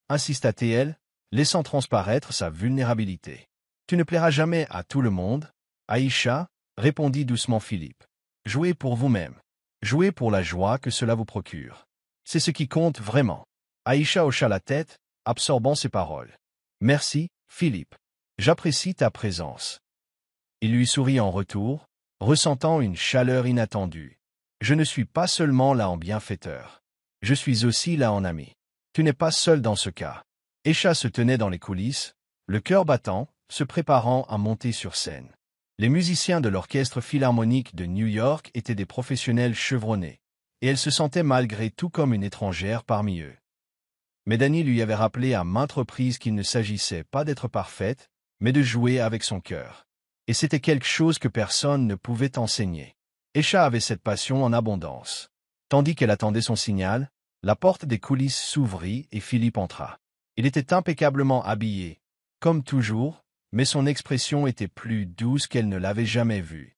insista-t-elle, laissant transparaître sa vulnérabilité. Tu ne plairas jamais à tout le monde, Aïcha, répondit doucement Philippe. Jouez pour vous-même. Jouez pour la joie que cela vous procure. C'est ce qui compte vraiment. Aïcha hocha la tête, absorbant ses paroles. Merci, Philippe. J'apprécie ta présence. Il lui sourit en retour, ressentant une chaleur inattendue. Je ne suis pas seulement là en bienfaiteur. Je suis aussi là en ami. Tu n'es pas seul dans ce cas. Esha se tenait dans les coulisses, le cœur battant, se préparant à monter sur scène. Les musiciens de l'Orchestre Philharmonique de New York étaient des professionnels chevronnés, et elle se sentait malgré tout comme une étrangère parmi eux. Mais Danny lui avait rappelé à maintes reprises qu'il ne s'agissait pas d'être parfaite, mais de jouer avec son cœur. Et c'était quelque chose que personne ne pouvait enseigner. Esha avait cette passion en abondance. Tandis qu'elle attendait son signal, la porte des coulisses s'ouvrit et Philippe entra. Il était impeccablement habillé, comme toujours, mais son expression était plus douce qu'elle ne l'avait jamais vue.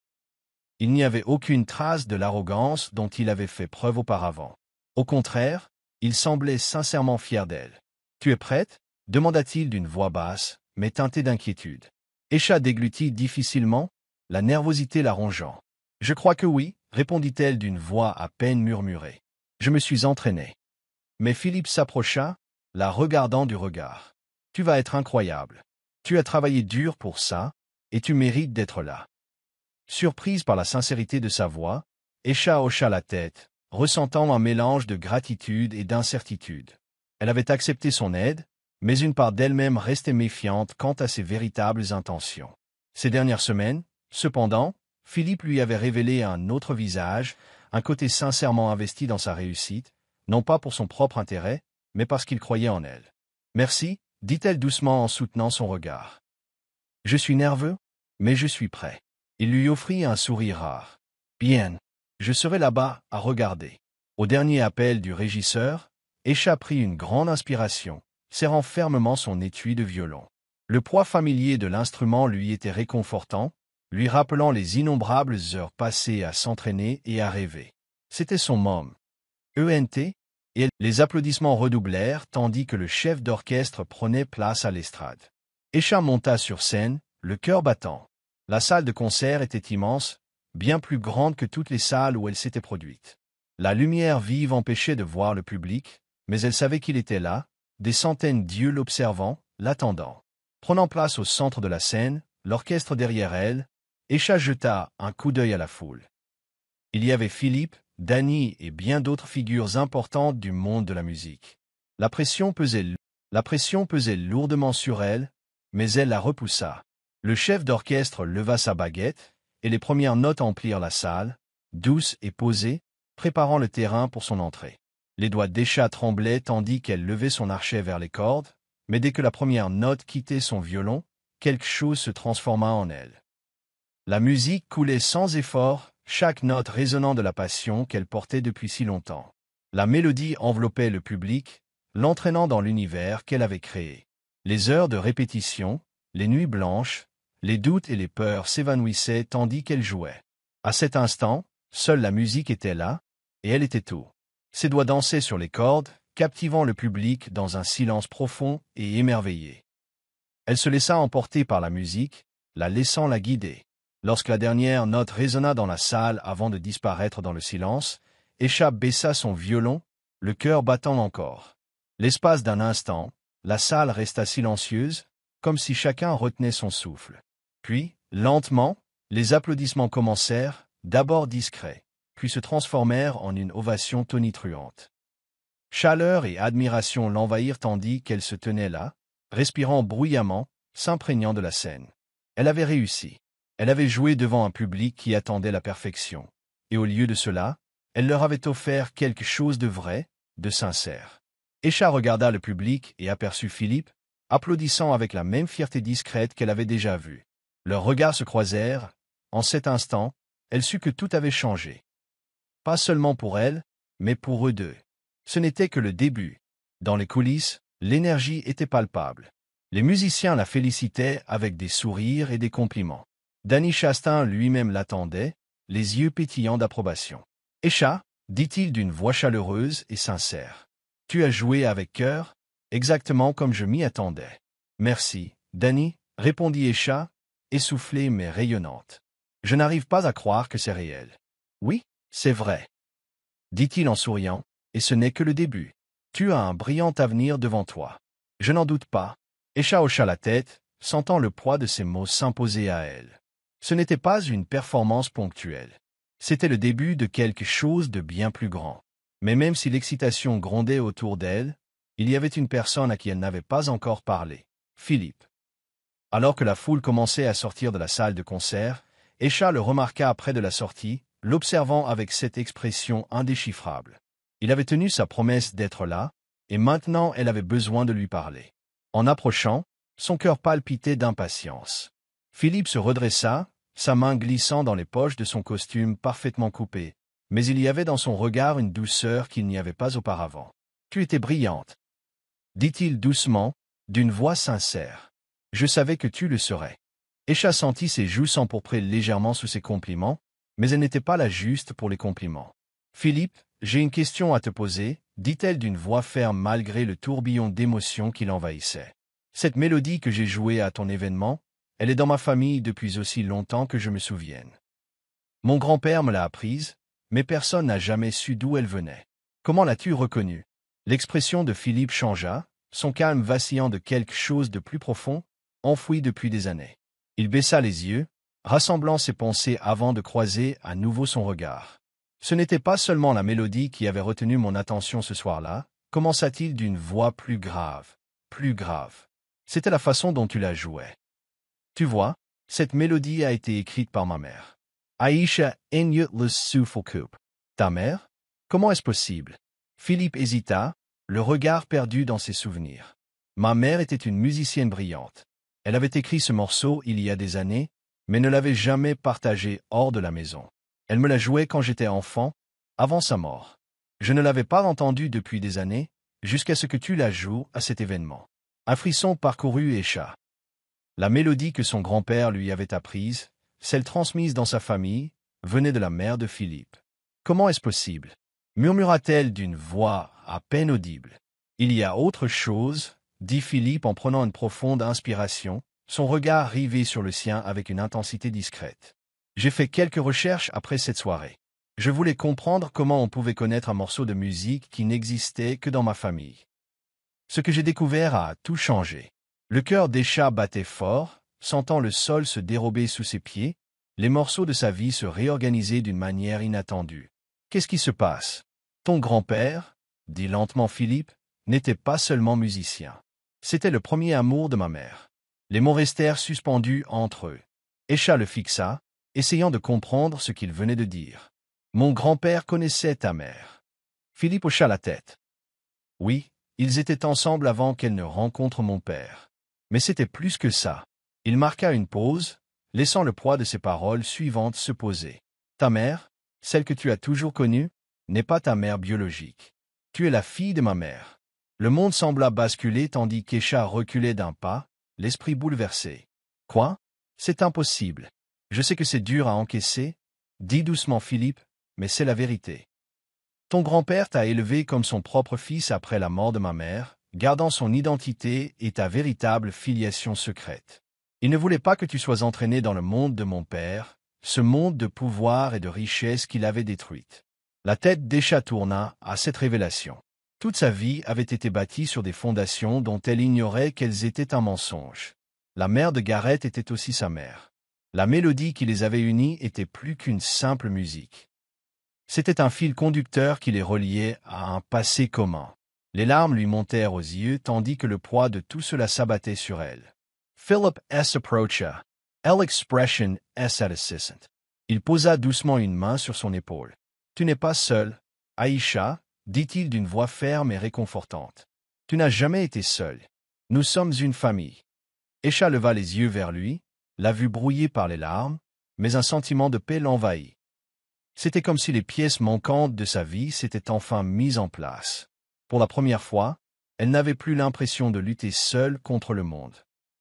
Il n'y avait aucune trace de l'arrogance dont il avait fait preuve auparavant. Au contraire, il semblait sincèrement fier d'elle. « Tu es prête ?» demanda-t-il d'une voix basse, mais teintée d'inquiétude. Esha déglutit difficilement, la nervosité la rongeant. « Je crois que oui, » répondit-elle d'une voix à peine murmurée. « Je me suis entraîné. » Mais Philippe s'approcha, la regardant du regard. « Tu vas être incroyable. Tu as travaillé dur pour ça, et tu mérites d'être là. » Surprise par la sincérité de sa voix, Esha hocha la tête, ressentant un mélange de gratitude et d'incertitude. Elle avait accepté son aide, mais une part d'elle-même restait méfiante quant à ses véritables intentions. Ces dernières semaines, cependant, Philippe lui avait révélé un autre visage, un côté sincèrement investi dans sa réussite, non pas pour son propre intérêt, mais parce qu'il croyait en elle. « Merci, » dit-elle doucement en soutenant son regard. « Je suis nerveux, mais je suis prêt. » Il lui offrit un sourire rare. « Bien, je serai là-bas à regarder. » Au dernier appel du régisseur, Esha prit une grande inspiration, serrant fermement son étui de violon. Le poids familier de l'instrument lui était réconfortant, lui rappelant les innombrables heures passées à s'entraîner et à rêver. C'était son môme. ENT, et les applaudissements redoublèrent tandis que le chef d'orchestre prenait place à l'estrade. Esha monta sur scène, le cœur battant. La salle de concert était immense, bien plus grande que toutes les salles où elle s'était produite. La lumière vive empêchait de voir le public, mais elle savait qu'il était là, des centaines d'yeux l'observant, l'attendant. Prenant place au centre de la scène, l'orchestre derrière elle, Esha jeta un coup d'œil à la foule. Il y avait Philippe, Danny et bien d'autres figures importantes du monde de la musique. La pression pesait lourdement sur elle, mais elle la repoussa. Le chef d'orchestre leva sa baguette, et les premières notes emplirent la salle, douces et posées, préparant le terrain pour son entrée. Les doigts d'Esha tremblaient tandis qu'elle levait son archet vers les cordes, mais dès que la première note quittait son violon, quelque chose se transforma en elle. La musique coulait sans effort, chaque note résonnant de la passion qu'elle portait depuis si longtemps. La mélodie enveloppait le public, l'entraînant dans l'univers qu'elle avait créé. Les heures de répétition, les nuits blanches, les doutes et les peurs s'évanouissaient tandis qu'elle jouait. À cet instant, seule la musique était là, et elle était tout. Ses doigts dansaient sur les cordes, captivant le public dans un silence profond et émerveillé. Elle se laissa emporter par la musique, la laissant la guider. Lorsque la dernière note résonna dans la salle avant de disparaître dans le silence, Esha baissa son violon, le cœur battant encore. L'espace d'un instant, la salle resta silencieuse, comme si chacun retenait son souffle. Puis, lentement, les applaudissements commencèrent, d'abord discrets, puis se transformèrent en une ovation tonitruante. Chaleur et admiration l'envahirent tandis qu'elle se tenait là, respirant bruyamment, s'imprégnant de la scène. Elle avait réussi. Elle avait joué devant un public qui attendait la perfection. Et au lieu de cela, elle leur avait offert quelque chose de vrai, de sincère. Esha regarda le public et aperçut Philippe, applaudissant avec la même fierté discrète qu'elle avait déjà vue. Leurs regards se croisèrent. En cet instant, elle sut que tout avait changé. Pas seulement pour elle, mais pour eux deux. Ce n'était que le début. Dans les coulisses, l'énergie était palpable. Les musiciens la félicitaient avec des sourires et des compliments. Danny Chastain lui-même l'attendait, les yeux pétillants d'approbation. « Esha, dit-il d'une voix chaleureuse et sincère. Tu as joué avec cœur, exactement comme je m'y attendais. Merci, Danny, répondit Esha, essoufflée mais rayonnante. Je n'arrive pas à croire que c'est réel. Oui, c'est vrai, dit-il en souriant, et ce n'est que le début. Tu as un brillant avenir devant toi. Je n'en doute pas. Esha hocha la tête, sentant le poids de ses mots s'imposer à elle. Ce n'était pas une performance ponctuelle. C'était le début de quelque chose de bien plus grand. Mais même si l'excitation grondait autour d'elle, il y avait une personne à qui elle n'avait pas encore parlé, Philippe. Alors que la foule commençait à sortir de la salle de concert, Esha le remarqua près de la sortie, l'observant avec cette expression indéchiffrable. Il avait tenu sa promesse d'être là, et maintenant elle avait besoin de lui parler. En approchant, son cœur palpitait d'impatience. Philippe se redressa, sa main glissant dans les poches de son costume parfaitement coupé, mais il y avait dans son regard une douceur qu'il n'y avait pas auparavant. « Tu étais brillante, » dit-il doucement, d'une voix sincère. « Je savais que tu le serais. » Esha sentit ses joues s'empourprer légèrement sous ses compliments, mais elle n'était pas la juste pour les compliments. « Philippe, j'ai une question à te poser, » dit-elle d'une voix ferme malgré le tourbillon d'émotions qui l'envahissait. « Cette mélodie que j'ai jouée à ton événement, elle est dans ma famille depuis aussi longtemps que je me souvienne. Mon grand-père me l'a apprise, mais personne n'a jamais su d'où elle venait. Comment l'as-tu reconnue ?» L'expression de Philippe changea, son calme vacillant de quelque chose de plus profond, enfoui depuis des années. Il baissa les yeux, rassemblant ses pensées avant de croiser à nouveau son regard. « Ce n'était pas seulement la mélodie qui avait retenu mon attention ce soir-là, commença-t-il d'une voix plus grave, plus grave. C'était la façon dont tu la jouais. Tu vois, cette mélodie a été écrite par ma mère. Aisha Enyutles Suffolkup. Ta mère? Comment est-ce possible? » Philippe hésita, le regard perdu dans ses souvenirs. Ma mère était une musicienne brillante. Elle avait écrit ce morceau il y a des années, mais ne l'avait jamais partagé hors de la maison. Elle me la jouait quand j'étais enfant, avant sa mort. Je ne l'avais pas entendue depuis des années, jusqu'à ce que tu la joues à cet événement. Un frisson parcourut Esha. La mélodie que son grand-père lui avait apprise, celle transmise dans sa famille, venait de la mère de Philippe. « Comment est-ce possible ?» murmura-t-elle d'une voix à peine audible. « Il y a autre chose, » dit Philippe en prenant une profonde inspiration, son regard rivé sur le sien avec une intensité discrète. « J'ai fait quelques recherches après cette soirée. Je voulais comprendre comment on pouvait connaître un morceau de musique qui n'existait que dans ma famille. Ce que j'ai découvert a tout changé. » Le cœur d'Esha battait fort, sentant le sol se dérober sous ses pieds, les morceaux de sa vie se réorganiser d'une manière inattendue. « Qu'est-ce qui se passe? Ton grand-père, » dit lentement Philippe, n'était pas seulement musicien. C'était le premier amour de ma mère. Les mots restèrent suspendus entre eux. Esha le fixa, essayant de comprendre ce qu'il venait de dire. « Mon grand-père connaissait ta mère. » Philippe hocha la tête. « Oui, ils étaient ensemble avant qu'elle ne rencontre mon père. Mais c'était plus que ça. » Il marqua une pause, laissant le poids de ses paroles suivantes se poser. « Ta mère, celle que tu as toujours connue, n'est pas ta mère biologique. Tu es la fille de ma mère. Le monde sembla basculer tandis qu'Aisha reculait d'un pas, l'esprit bouleversé. Quoi? C'est impossible. Je sais que c'est dur à encaisser, dit doucement Philippe, mais c'est la vérité. Ton grand-père t'a élevé comme son propre fils après la mort de ma mère, gardant son identité et ta véritable filiation secrète. Il ne voulait pas que tu sois entraîné dans le monde de mon père, ce monde de pouvoir et de richesse qu'il avait détruite. La tête d'Aisha tourna à cette révélation. Toute sa vie avait été bâtie sur des fondations dont elle ignorait qu'elles étaient un mensonge. La mère de Gareth était aussi sa mère. La mélodie qui les avait unis était plus qu'une simple musique. C'était un fil conducteur qui les reliait à un passé commun. Les larmes lui montèrent aux yeux tandis que le poids de tout cela s'abattait sur elle. Philip S. approcha. L'expression S. assistant. Il posa doucement une main sur son épaule. Tu n'es pas seul, Aïcha, dit-il d'une voix ferme et réconfortante. Tu n'as jamais été seul. Nous sommes une famille. Aïcha leva les yeux vers lui, la vue brouillée par les larmes, mais un sentiment de paix l'envahit. C'était comme si les pièces manquantes de sa vie s'étaient enfin mises en place. Pour la première fois, elle n'avait plus l'impression de lutter seule contre le monde.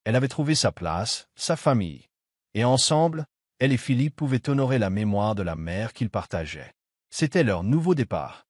Elle avait trouvé sa place, sa famille. Et ensemble, elle et Philippe pouvaient honorer la mémoire de la mère qu'ils partageaient. C'était leur nouveau départ.